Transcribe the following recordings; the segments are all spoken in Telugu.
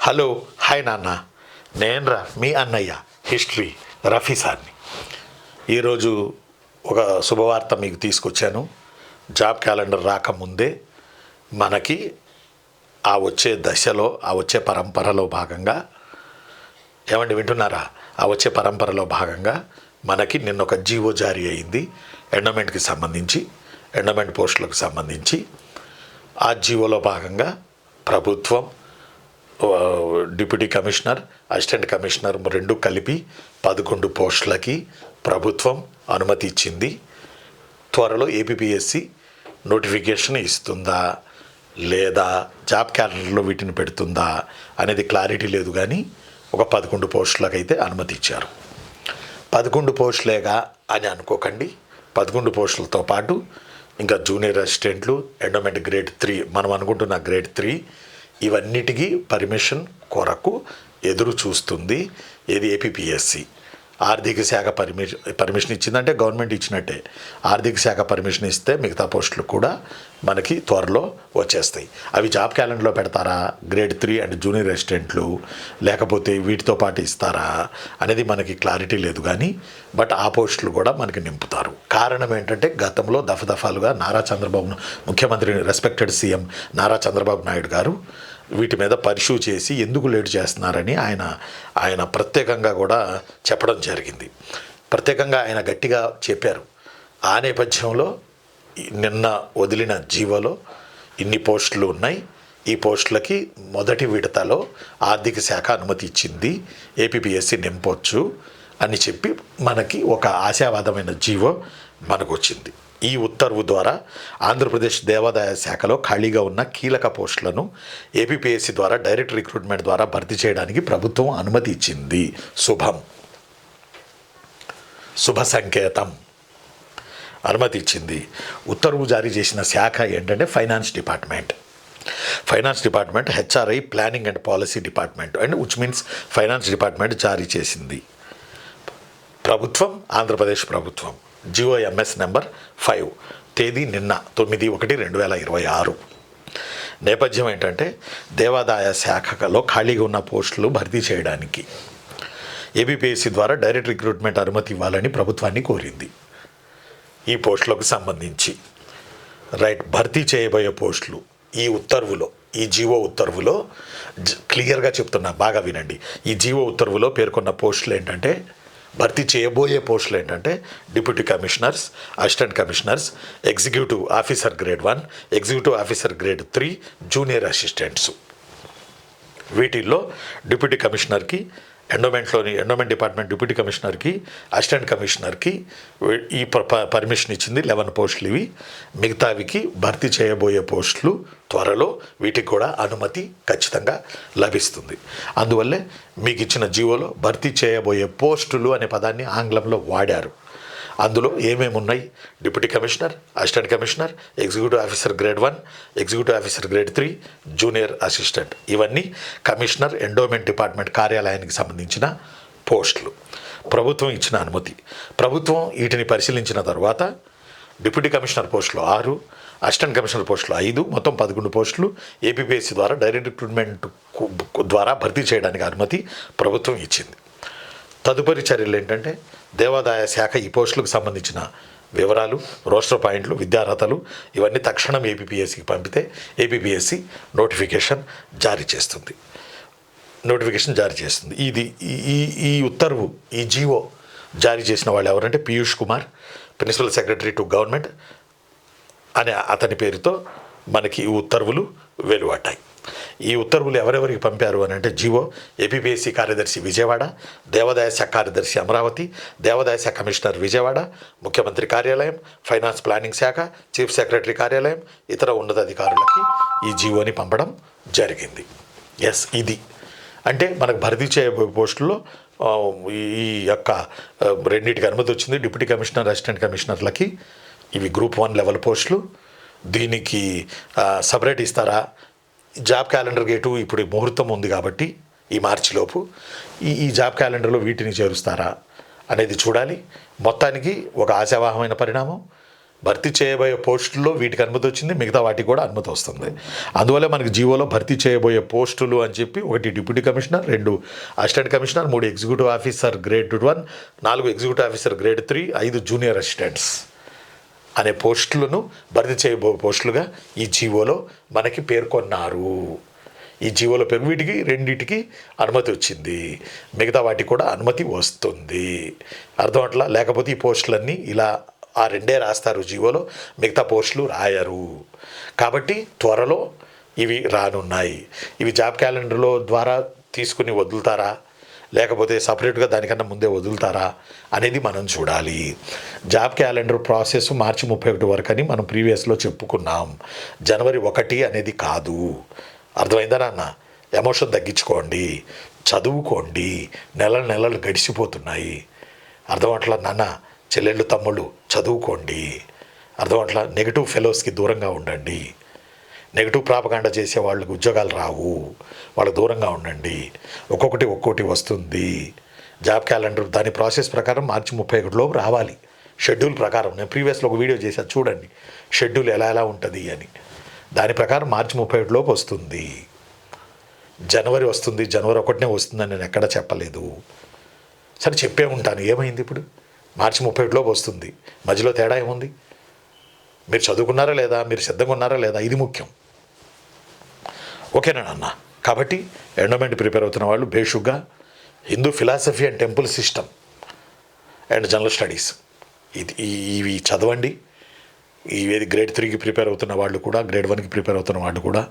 హలో హాయ్ నాన్న, నేనురా మీ అన్నయ్య హిస్టరీ రఫీ సార్ని. ఈరోజు ఒక శుభవార్త మీకు తీసుకొచ్చాను. జాబ్ క్యాలెండర్ రాకముందే మనకి ఆ వచ్చే దశలో, ఆ వచ్చే పరంపరలో భాగంగా, ఏమండి వింటున్నారా? ఆ వచ్చే పరంపరలో భాగంగా మనకి నిన్న ఒక జీవో జారీ అయింది ఎండోమెంట్కి సంబంధించి, ఎండోమెంట్ పోస్టులకు సంబంధించి. ఆ జీవోలో భాగంగా ప్రభుత్వం డిప్యూటీ కమిషనర్, అసిస్టెంట్ కమిషనర్ రెండు కలిపి 11 పోస్టులకి ప్రభుత్వం అనుమతి ఇచ్చింది. త్వరలో ఏపీపీఎస్సి నోటిఫికేషన్ ఇస్తుందా లేదా, జాబ్ క్యాలెండర్లో వీటిని పెడుతుందా అనేది క్లారిటీ లేదు. కానీ ఒక 11 పోస్టులకైతే అనుమతి ఇచ్చారు. 11 పోస్టులేగా అని అనుకోకండి. 11 పోస్టులతో పాటు ఇంకా జూనియర్ అసిస్టెంట్లు, ఎండోమెంట్ గ్రేడ్ 3, మనం అనుకుంటున్న గ్రేడ్ 3, ఇవన్నిటికీ పర్మిషన్ కొరకు ఎదురు చూస్తుంది ఏది ఏపీపీఎస్సి. ఆర్థిక శాఖ పర్మిషన్ ఇచ్చిందంటే గవర్నమెంట్ ఇచ్చినట్టే. ఆర్థిక శాఖ పర్మిషన్ ఇస్తే మిగతా పోస్టులు కూడా మనకి త్వరలో వచ్చేస్తాయి. అవి జాబ్ క్యాలెండర్లో పెడతారా, గ్రేడ్ 3 అండ్ జూనియర్ అసిస్టెంట్లు, లేకపోతే వీటితో పాటు ఇస్తారా అనేది మనకి క్లారిటీ లేదు. కానీ బట్ ఆ పోస్టులు కూడా మనకి నింపుతారు. కారణం ఏంటంటే గతంలో దఫాలుగా నారా చంద్రబాబు, ముఖ్యమంత్రి రెస్పెక్టెడ్ సీఎం నారా చంద్రబాబు నాయుడు గారు వీటి మీద పరిశూ చేసి ఎందుకు లేట్ చేస్తున్నారని ఆయన ప్రత్యేకంగా కూడా చెప్పడం జరిగింది. ప్రత్యేకంగా ఆయన గట్టిగా చెప్పారు. ఆ నేపథ్యంలో నిన్న వదిలిన జీవోలో ఇన్ని పోస్టులు ఉన్నాయి. ఈ పోస్టులకి మొదటి విడతలో ఆర్థిక శాఖ అనుమతి ఇచ్చింది, ఏపీపీఎస్సి నింపొచ్చు అని చెప్పి మనకి ఒక ఆశావాదమైన జీవో మనకు వచ్చింది. ఈ ఉత్తర్వు ద్వారా ఆంధ్రప్రదేశ్ దేవాదాయ శాఖలో ఖాళీగా ఉన్న కీలక పోస్టులను ఏపీపీఎస్సి ద్వారా డైరెక్ట్ రిక్రూట్మెంట్ ద్వారా భర్తీ చేయడానికి ప్రభుత్వం అనుమతి ఇచ్చింది. శుభ సంకేతం. అనుమతి ఇచ్చింది. ఉత్తర్వు జారీ చేసిన శాఖ ఏంటంటే finance department, HRI, planning and policy department and which means finance department జారీ చేసింది. ప్రభుత్వం, ఆంధ్రప్రదేశ్ ప్రభుత్వం. జిఓఎంఎస్ నెంబర్ 5, తేదీ నిన్న 9/1/2026. నేపథ్యం ఏంటంటే దేవాదాయ శాఖలో ఖాళీగా ఉన్న పోస్టులు భర్తీ చేయడానికి ఏపీపీఎస్సి ద్వారా డైరెక్ట్ రిక్రూట్మెంట్ అనుమతి ఇవ్వాలని ప్రభుత్వాన్ని కోరింది. ఈ పోస్టులకు సంబంధించి భర్తీ చేయబోయే పోస్టులు ఈ ఉత్తర్వులో, ఈ జీవో ఉత్తర్వులో క్లియర్గా చెప్తున్నా, బాగా వినండి. ఈ జీవో ఉత్తర్వులో పేర్కొన్న పోస్టులు ఏంటంటే, భర్తీ చేయబోయే పోస్టులు ఏంటంటే deputy commissioners, assistant commissioners, executive officer grade 1, executive officer grade 3, junior assistants. వీటిల్లో డిప్యూటీ కమిషనర్కి, ఎండోమెంట్ డిపార్ట్మెంట్ డిప్యూటీ కమిషనర్కి, అసిస్టెంట్ కమిషనర్కి ఈ పర్మిషన్ ఇచ్చింది. 11 పోస్టులు ఇవి. మిగతావికి భర్తీ చేయబోయే పోస్టులు త్వరలో వీటికి కూడా అనుమతి ఖచ్చితంగా లభిస్తుంది. అందువల్లే మీకు ఇచ్చిన జీవోలో భర్తీ చేయబోయే పోస్టులు అనే పదాన్ని ఆంగ్లంలో వాడారు. అందులో ఏమేమి ఉన్నాయి? Deputy commissioner, assistant commissioner, executive officer grade 1, executive officer grade 3, junior assistant. ఇవన్నీ కమిషనర్, ఎండోమెంట్ డిపార్ట్మెంట్ కార్యాలయానికి సంబంధించిన పోస్టులు. ప్రభుత్వం ఇచ్చిన అనుమతి. ప్రభుత్వం వీటిని పరిశీలించిన తర్వాత డిప్యూటీ కమిషనర్ పోస్టులు 6, అసిస్టెంట్ కమిషనర్ పోస్టులు 5, మొత్తం 11 పోస్టులు ఏపీపీఎస్సి ద్వారా డైరెక్ట్ రిక్రూట్మెంట్ ద్వారా భర్తీ చేయడానికి అనుమతి ప్రభుత్వం ఇచ్చింది. తదుపరి చర్యలు ఏంటంటే దేవాదాయ శాఖ ఈ పోస్టులకు సంబంధించిన వివరాలు, రోస్టర్ పాయింట్లు, విద్యార్హతలు ఇవన్నీ తక్షణం ఏపీపీఎస్సికి పంపితే ఏపీపీఎస్సి నోటిఫికేషన్ జారీ చేస్తుంది. ఇది ఈ ఉత్తర్వు, ఈ జీవో జారీ చేసిన వాళ్ళు ఎవరంటే Piyush Kumar, principal secretary to government అనే అతని పేరుతో మనకి ఈ ఉత్తర్వులు వెలువడ్డాయి. ఈ ఉత్తర్వులు ఎవరెవరికి పంపారు అని అంటే జీవో ఏపీపీఎస్సి కార్యదర్శి విజయవాడ, దేవాదాయ శాఖ కార్యదర్శి అమరావతి, దేవాదాయ శాఖ కమిషనర్ విజయవాడ, ముఖ్యమంత్రి కార్యాలయం, ఫైనాన్స్ ప్లానింగ్ శాఖ, చీఫ్ సెక్రటరీ కార్యాలయం, ఇతర ఉన్నతాధికారులకి ఈ జీవోని పంపడం జరిగింది. ఇది అంటే మనకు భర్తీ చేయబోయే పోస్టుల్లో ఈ యొక్క రెండింటికి అనుమతి వచ్చింది. డిప్యూటీ కమిషనర్, అసిస్టెంట్ కమిషనర్లకి ఇవి గ్రూప్ 1 లెవెల్ పోస్టులు. దీనికి సపరేట్ ఇస్తారా? జాబ్ క్యాలెండర్ గేటు ఇప్పుడు ముహూర్తం ఉంది కాబట్టి ఈ మార్చిలోపు ఈ జాబ్ క్యాలెండర్లో వీటిని చేరుస్తారా అనేది చూడాలి. మొత్తానికి ఒక ఆశావాహమైన పరిణామం. భర్తీ చేయబోయే పోస్టుల్లో వీటికి అనుమతి వచ్చింది, మిగతా వాటికి కూడా అనుమతి వస్తుంది. అందువల్ల మనకి జీవోలో భర్తీ చేయబోయే పోస్టులు అని చెప్పి 1 deputy commissioner, 2 assistant commissioner, 3 executive officer grade 1, 4 executive officer grade 3, 5 junior assistants అనే పోస్టులను భర్తీ చేయబోయే పోస్టులుగా ఈ జీవోలో మనకి పేర్కొన్నారు. ఈ జీవోలో వీటికి రెండింటికి అనుమతి వచ్చింది, మిగతా వాటికి కూడా అనుమతి వస్తుంది. అర్థం అట్లా. లేకపోతే ఈ పోస్టులన్నీ ఇలా ఆ 2 రాస్తారు జీవోలో, మిగతా పోస్టులు రాయరు. కాబట్టి త్వరలో ఇవి రానున్నాయి. ఇవి జాబ్ క్యాలెండర్లో ద్వారా తీసుకుని వదులుతారా, లేకపోతే సపరేట్గా దానికన్నా ముందే వదులుతారా అనేది మనం చూడాలి. జాబ్ క్యాలెండర్ ప్రాసెస్ మార్చి 31 వరకు అని మనం ప్రీవియస్లో చెప్పుకున్నాం. జనవరి 1 అనేది కాదు. అర్థమైందా నాన్న? ఎమోషన్ తగ్గించుకోండి, చదువుకోండి. నెలలు గడిచిపోతున్నాయి. అర్థమట్లా నాన్న? చెల్లెళ్ళు తమ్ముళ్ళు చదువుకోండి. అర్థమట్లా? నెగిటివ్ ఫెలోస్కి దూరంగా ఉండండి. నెగిటివ్ ప్రాపగాండా చేసే వాళ్ళకి ఉద్యోగాలు రావు, వాళ్ళకి దూరంగా ఉండండి. ఒక్కొక్కటి వస్తుంది. జాబ్ క్యాలెండర్ దాని ప్రాసెస్ ప్రకారం మార్చి 31లోపు రావాలి. షెడ్యూల్ ప్రకారం నేను ప్రీవియస్లో ఒక వీడియో చేశాను చూడండి, షెడ్యూల్ ఎలా ఉంటుంది అని. దాని ప్రకారం మార్చి 31లోపు వస్తుంది. జనవరి వస్తుంది, జనవరి 1నే వస్తుందని నేను ఎక్కడా చెప్పలేదు. సరే చెప్పే ఉంటాను, ఏమైంది ఇప్పుడు? మార్చి 31లోపు వస్తుంది, మధ్యలో తేడా ఏముంది? మీరు చదువుకున్నారా లేదా, మీరు సిద్ధంగా ఉన్నారా లేదా, ఇది ముఖ్యం. ఓకేనా అన్న? కాబట్టి ఎండోమెంట్ ప్రిపేర్ అవుతున్న వాళ్ళు బేషుగ్గా Hindu philosophy and temple system and general studies ఇవి చదవండి. ఇవేది గ్రేడ్ 3కి ప్రిపేర్ అవుతున్న వాళ్ళు కూడా, గ్రేడ్ 1కి ప్రిపేర్ అవుతున్న వాళ్ళు కూడా,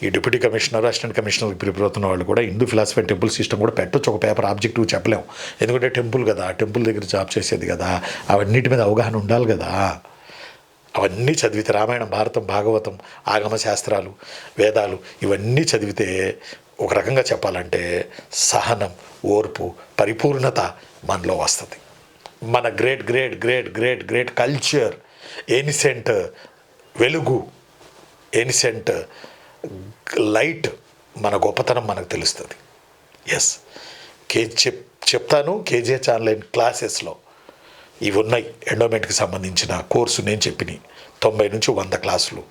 ఈ డిప్యూటీ కమిషనర్, అసిస్టెంట్ కమిషనర్కి ప్రిపేర్ అవుతున్న వాళ్ళు కూడా Hindu philosophy and temple system కూడా పెట్టొచ్చు. ఒక పేపర్ ఆబ్జెక్టివ్ చెప్పలేము, ఎందుకంటే టెంపుల్ కదా, టెంపుల్ దగ్గర జాబ్ చేసేది కదా, అవన్నిటి మీద అవగాహన ఉండాలి కదా. అవన్నీ చదివితే రామాయణం, భారతం, భాగవతం, ఆగమ శాస్త్రాలు, వేదాలు ఇవన్నీ చదివితే ఒక రకంగా చెప్పాలంటే సహనం, ఓర్పు, పరిపూర్ణత మనలో వస్తుంది. మన great great great great great culture, ancient వెలుగు, ఏనిసెంట్ లైట్, మన గొప్పతనం మనకు తెలుస్తుంది. ఎస్, చెప్తాను. కేజీహెచ్ ఆన్లైన్ క్లాసెస్లో ఇవి ఉన్నాయి. ఎండోమెంట్కి సంబంధించిన కోర్సు నేను చెప్పిన 90 నుంచి 100 క్లాసులు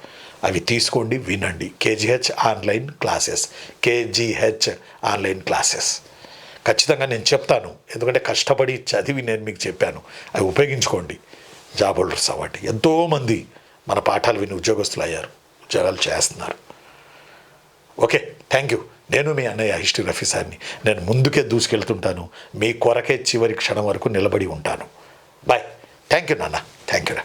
అవి తీసుకోండి, వినండి. KGH online classes, KGH online classes ఖచ్చితంగా నేను చెప్తాను. ఎందుకంటే కష్టపడి చదివి నేను మీకు చెప్పాను. అవి ఉపయోగించుకోండి. జాబ్ హోల్డర్స్ అవ్వండి. ఎంతోమంది మన పాఠాలు విని ఉద్యోగస్తులు అయ్యారు, ఉద్యోగాలు చేస్తున్నారు. Okay, thank you. నేను మీ అన్నయ్య హిస్టరీ రఫీ సార్ని. నేను ముందుకే దూసుకెళ్తుంటాను, మీ కొరకే చివరి క్షణం వరకు నిలబడి ఉంటాను. బాయ్. థ్యాంక్ యూ నాన్న, థ్యాంక్ యూ.